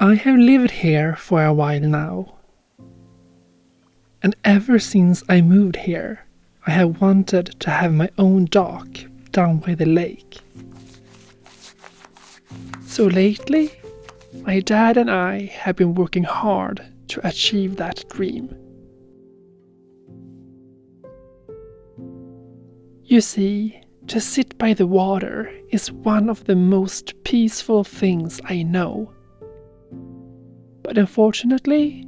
I have lived here for a while now, and ever since I moved here, I have wanted to have my own dock down by the lake. So lately, my dad and I have been working hard to achieve that dream. You see, to sit by the water is one of the most peaceful things I know. But unfortunately,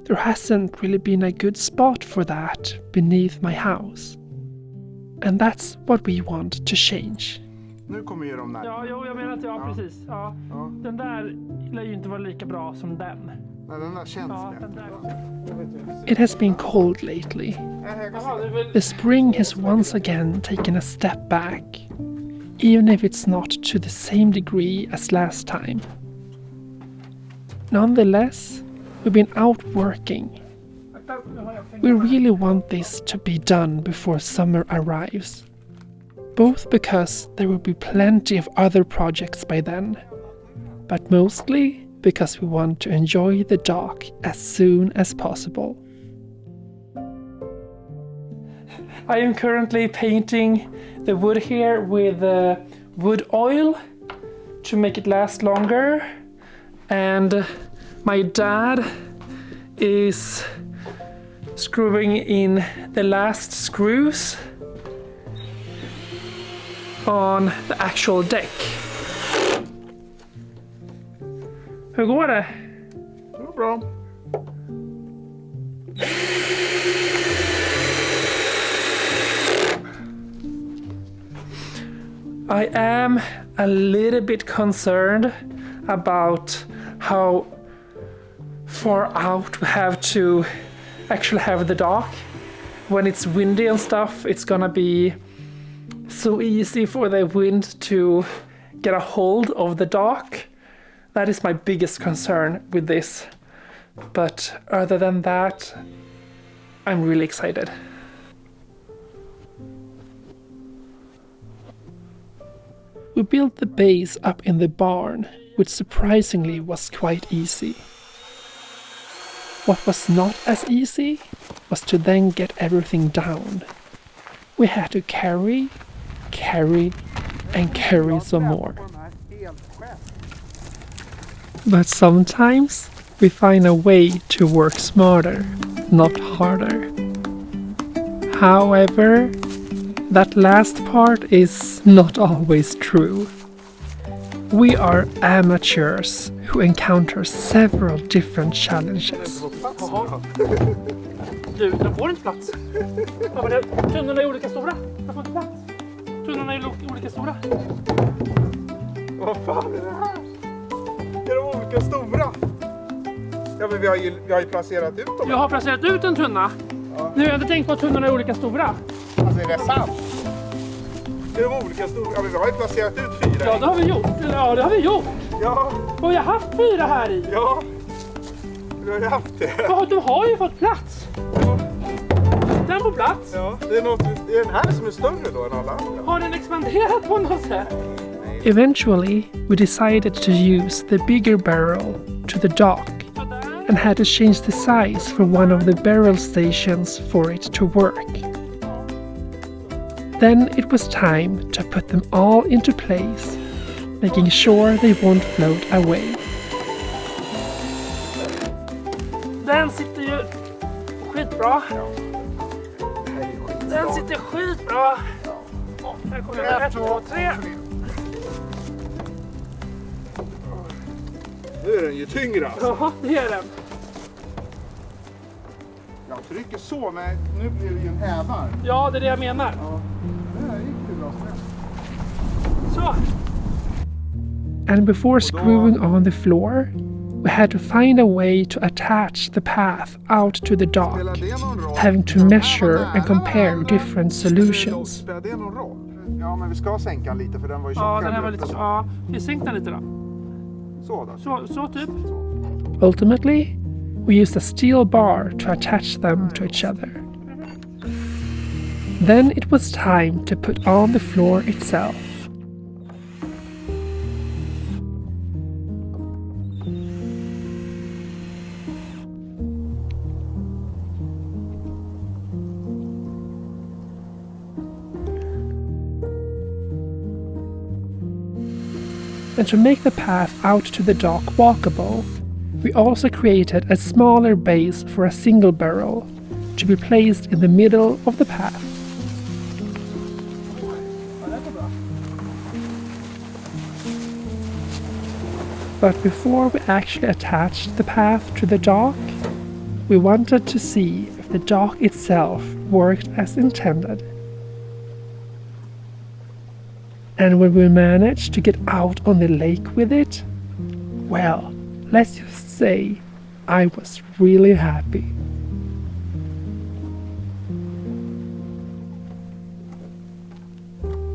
there hasn't really been a good spot for that beneath my house. And that's what we want to change. Nu kommer ju de där. Ja, jag menar att precis. Ja. Ja. Den där lär ju inte vara lika bra som den. Nej, den där känns det. It has been cold lately. The spring has once again taken a step back, even if it's not to the same degree as last time. Nonetheless, we've been out working. We really want this to be done before summer arrives, both because there will be plenty of other projects by then, but mostly because we want to enjoy the dock as soon as possible. I am currently painting the wood here with wood oil to make it last longer, and my dad is screwing in the last screws on the actual deck. Hur går det? Det går bra. I am a little bit concerned about how far out we have to actually have the dock. When it's windy and stuff, it's gonna be so easy for the wind to get a hold of the dock. That is my biggest concern with this. But other than that, I'm really excited. We built the base up in the barn, which surprisingly was quite easy. What was not as easy was to then get everything down. We had to carry, and carry some more. But sometimes we find a way to work smarter, not harder. However, that last part is not always true. We are amateurs who encounter several different challenges. Du, den får inte plats. Ja, men tunnorna är olika stora. Den får inte plats. Tunnorna är olika stora. Vad fan är det här? Är de olika stora? Ja, men vi har ju placerat ut dem. Jag har placerat ut en tunna. Ja. Nu har jag inte tänkt på att tunnorna är olika stora. Alltså är det sant? Är de olika stora? Ja, men vi har ju placerat ut 4. Ja, det har vi gjort. Ja, det har vi gjort. Ja. Och jag har haft 4 här i. Ja. Du har ju haft det. Ja, de har ju fått plats. Ja. Den får plats. Ja. Det är den här som är större då än alla andra. Har den expanderat på något sätt? Eventually, we decided to use the bigger barrel to the dock and had to change the size for one of the barrel stations for it to work. Then it was time to put them all into place, making sure they won't float away. Den sitter ju skitbra. Den sitter skitbra. Här kommer den. 1, 2, 3. Nu är den ju tyngre alltså. Ja, det är den. Jag trycker så, men nu blir det ju en hävar. Ja, det är det jag menar. Ja. Det här gick ju bra. Så. And before screwing on the floor, we had to find a way to attach the path out to the dock, having to measure and compare different solutions. Spelar det någon roll? Ja, men vi ska sänka den lite för den var ju tjockare. Ja, den här var lite så. Ja, vi sänkte den lite då. Så då. Så typ. Ultimately, we used a steel bar to attach them to each other. Then it was time to put on the floor itself. And to make the path out to the dock walkable, we also created a smaller base for a single barrel to be placed in the middle of the path. But before we actually attached the path to the dock, we wanted to see if the dock itself worked as intended. And when we managed to get out on the lake with it, well, let's just say I was really happy.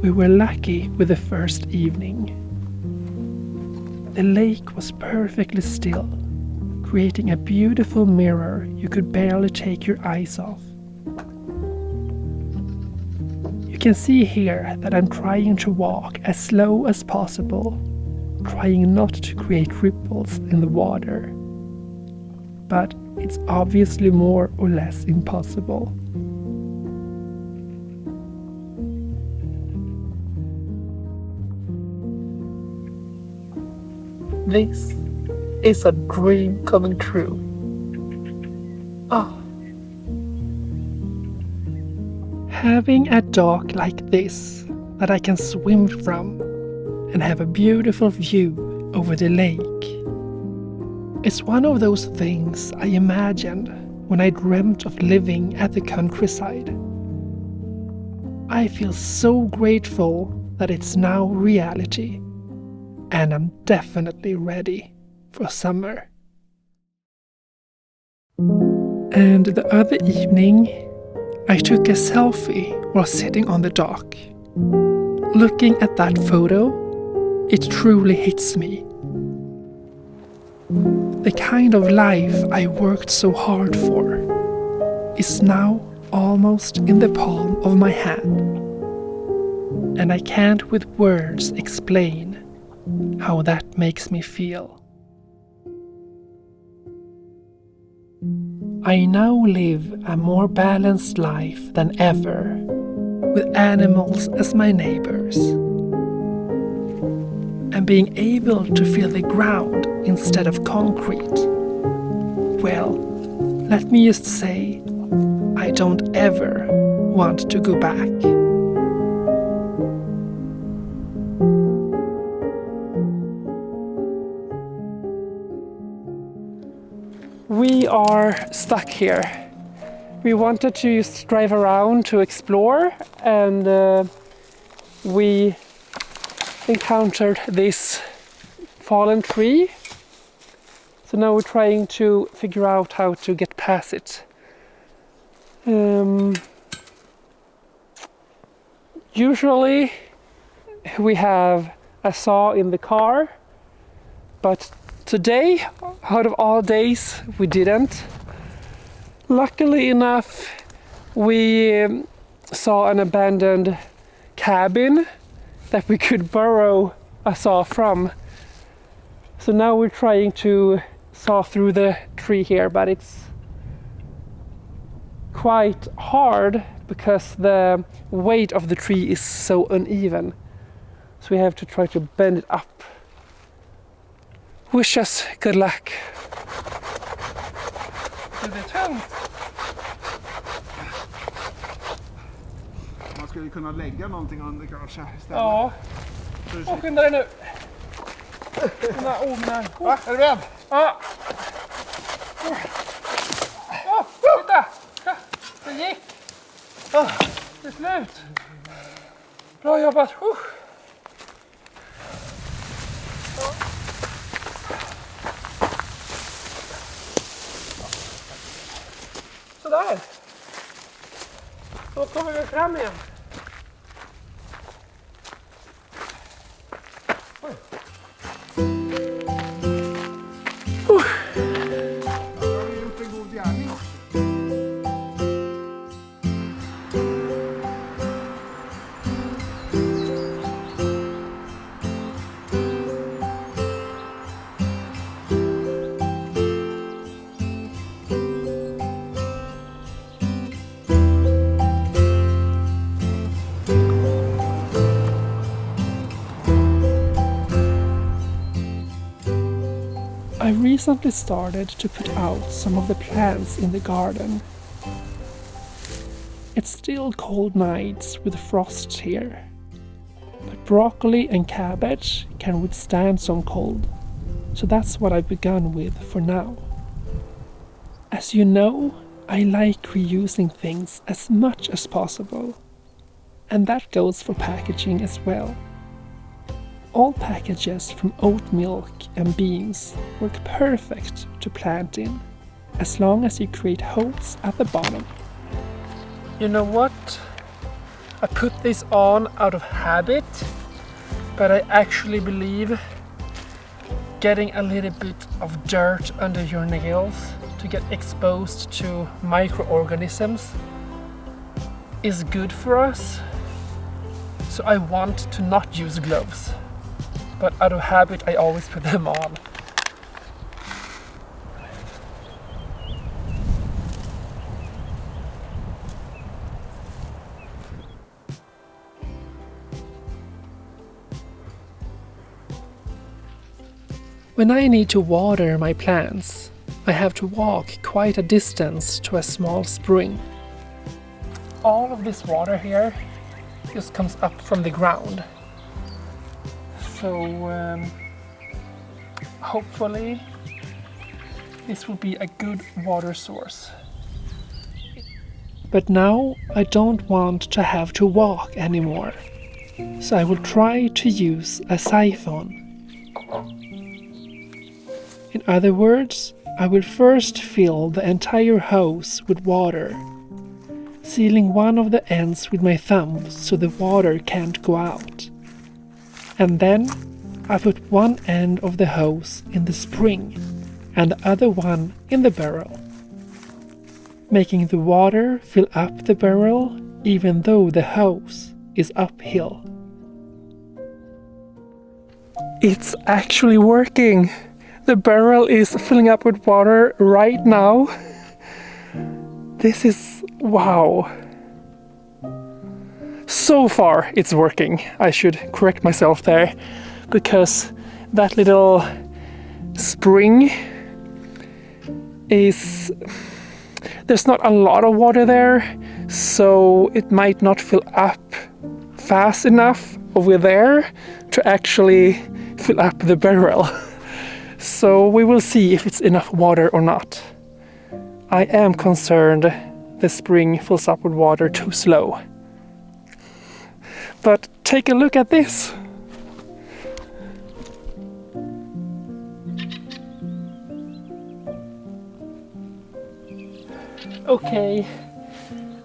We were lucky with the first evening. The lake was perfectly still, creating a beautiful mirror you could barely take your eyes off. You can see here that I'm trying to walk as slow as possible, trying not to create ripples in the water. But it's obviously more or less impossible. This is a dream coming true. Having a dock like this that I can swim from and have a beautiful view over the lake is one of those things I imagined when I dreamt of living at the countryside. I feel so grateful that it's now reality. And I'm definitely ready for summer. And the other evening, I took a selfie while sitting on the dock. Looking at that photo, it truly hits me. The kind of life I worked so hard for is now almost in the palm of my hand. And I can't with words explain how that makes me feel. I now live a more balanced life than ever, with animals as my neighbors. And being able to feel the ground instead of concrete. Well, let me just say, I don't ever want to go back. We are stuck here. We wanted to just drive around to explore, and we encountered this fallen tree. So now we're trying to figure out how to get past it. Usually we have a saw in the car, but today, out of all days, we didn't. Luckily enough, we saw an abandoned cabin that we could borrow a saw from. So now we're trying to saw through the tree here, but it's quite hard because the weight of the tree is so uneven. So we have to try to bend it up. Wish us good luck. Det är tungt. Man skulle kunna lägga någonting under kanske istället. Ja. Skynda dig nu. Va? Är du beredd? Ja. Titta! Det gick! Till slut! Bra jobbat! Sådär! Då kommer vi fram igen. I recently started to put out some of the plants in the garden. It's still cold nights with frost here, but broccoli and cabbage can withstand some cold, so that's what I've begun with for now. As you know, I like reusing things as much as possible, and that goes for packaging as well. All packages from oat milk and beans work perfect to plant in, as long as you create holes at the bottom. You know what? I put this on out of habit, but I actually believe getting a little bit of dirt under your nails to get exposed to microorganisms is good for us. So I want to not use gloves, but out of habit I always put them on. When I need to water my plants, I have to walk quite a distance to a small spring. All of this water here just comes up from the ground. So hopefully this will be a good water source. But now I don't want to have to walk anymore, so I will try to use a siphon. In other words, I will first fill the entire hose with water, sealing one of the ends with my thumb so the water can't go out. And then I put one end of the hose in the spring and the other one in the barrel, making the water fill up the barrel even though the hose is uphill. It's actually working! The barrel is filling up with water right now. This is wow. So far it's working. I should correct myself there, because that little spring is... there's not a lot of water there, so it might not fill up fast enough over there to actually fill up the barrel. So we will see if it's enough water or not. I am concerned the spring fills up with water too slow. But take a look at this. Okay,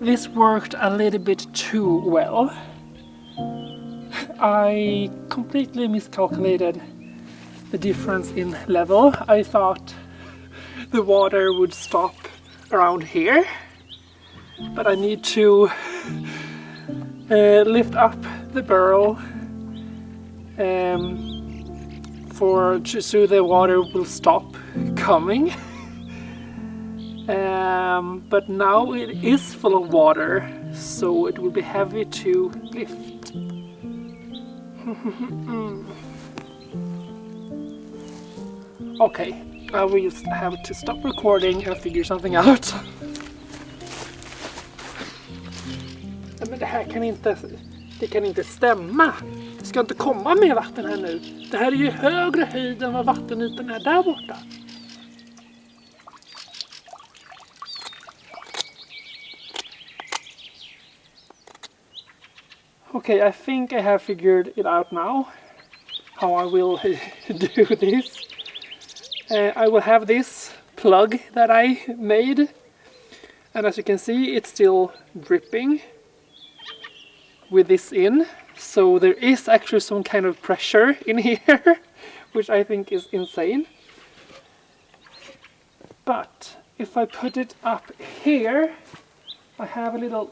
this worked a little bit too well. I completely miscalculated the difference in level. I thought the water would stop around here, but I need to lift up the barrel so the water will stop coming. But now it is full of water, so it will be heavy to lift. Okay, I will just have to stop recording and figure something out. Men det här kan inte stämma. Det ska inte komma mer vatten här nu. Det här är ju högre höjd än vad vattenytan är där borta. Okay, I think I have figured it out now, how I will do this. I will have this plug that I made, and as you can see it's still dripping with this in, so there is actually some kind of pressure in here, which I think is insane. But if I put it up here, I have a little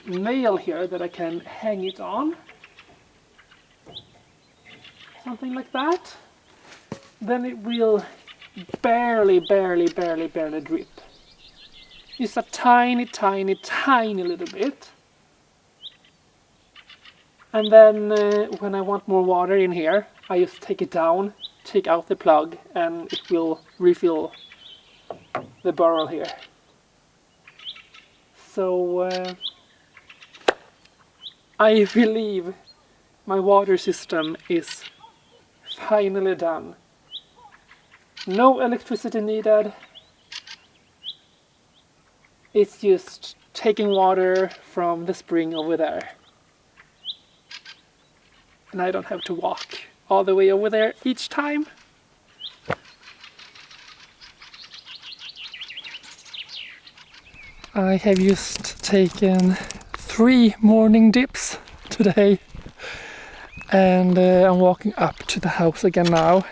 nail here that I can hang it on, something like that. Then it will barely drip. Just a tiny little bit. And then when I want more water in here, I just take it down take out the plug and it will refill the barrel here. So I believe my water system is finally done. No electricity needed. It's just taking water from the spring over there. And I don't have to walk all the way over there each time. I have just taken 3 morning dips today, and I'm walking up to the house again now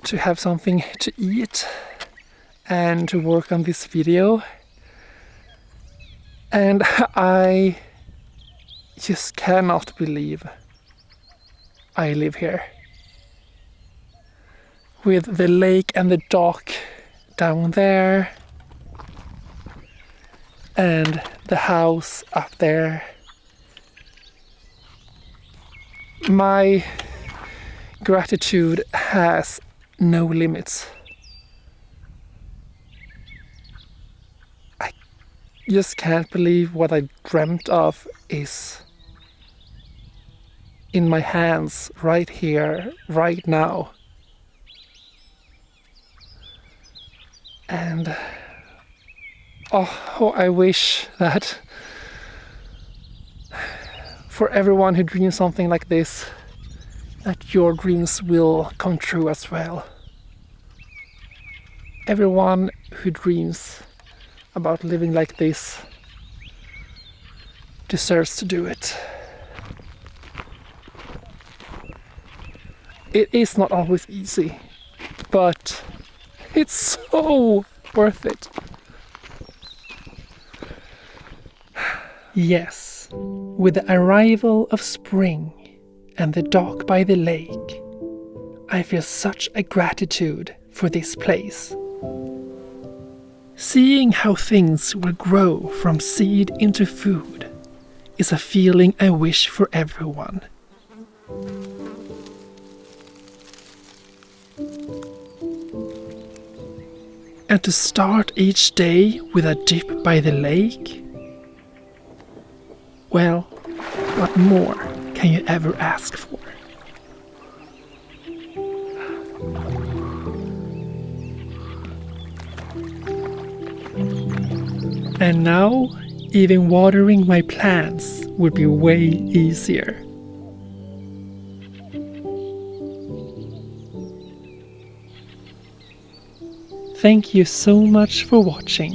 to have something to eat and to work on this video. And I just cannot believe I live here, with the lake and the dock down there and the house up there. My gratitude has no limits. I just can't believe what I dreamt of is in my hands right here, right now. And oh, I wish that for everyone who dreams something like this, that your dreams will come true as well. Everyone who dreams about living like this deserves to do it. It is not always easy, but it's so worth it. Yes, with the arrival of spring and the dock by the lake, I feel such a gratitude for this place. Seeing how things will grow from seed into food is a feeling I wish for everyone. And to start each day with a dip by the lake, well, what more can you ever ask for? And now, even watering my plants would be way easier. Thank you so much for watching.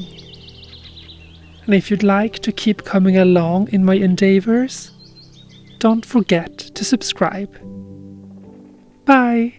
And if you'd like to keep coming along in my endeavors, don't forget to subscribe. Bye!